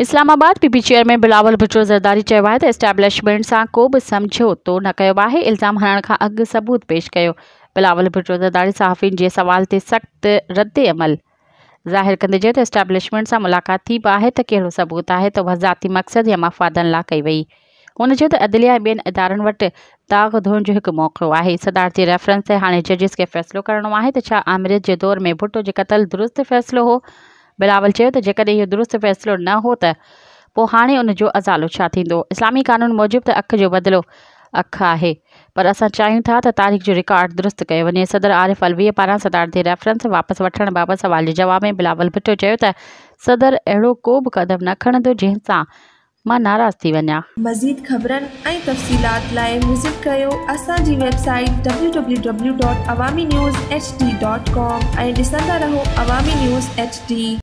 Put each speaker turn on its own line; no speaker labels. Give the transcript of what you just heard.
Islamabad PP chairman Bilawal Bhutto Zardari चयो आहे त एस्टेब्लिशमेंट सां को बि समझौतो न कयो आहे। इल्ज़ाम हणण खां अॻु सबूत पेश कयो। बिलावल भुट्टो ज़रदारी सहाफ़ियुनि जे सवाल ते सख़्त रद्द अमल ज़ाहिर कंदे चयो त एस्टेब्लिशमेंट सां मुलाक़ात थी आहे त कहिड़ो सबूत आहे त उहा ज़ाती मक़सद या मफ़ादनि लाइ कई वई। हुन चयो त अदलिया ऐं ॿियनि इदारनि वटि दाग़ धोइण जो हिकु मौक़ो आहे। सदारती रेफरेंस ते हाणे जजिस खे फ़ैसिलो करणो आहे त छा आमिरियत जे दौर में भुट्टो जो क़त्ल दुरुस्त फ़ैसिलो हो। बिलावल चयो त जेकॾहिं इहो दुरुस्त फ़ैसिलो न हो त पोइ हाणे उन जो अज़ालो छा थींदो। इस्लामी क़ानून मूजिबि त अख जो बदिलो अख आहे, पर असां चाहियूं था त तारीख़ जो रिकॉर्ड दुरुस्त कयो वञे। सदर आरिफ अलवीअ पारां सदारती रेफरेंस वापसि वठण बाबति सवाल जे जवाब में बिलावल भुट्टो चयो त सदर अहिड़ो को बि क़दम न खणंदो जंहिंसां मां नाराज़ थी वञा।
मज़ीद ख़बरनि ऐं तफ़सीलात लाइ विज़िट कयो असांजी वेबसाइट www.awamiNewsHD.com ऐं ॾिसंदा रहो अवामी न्यूज़ HD।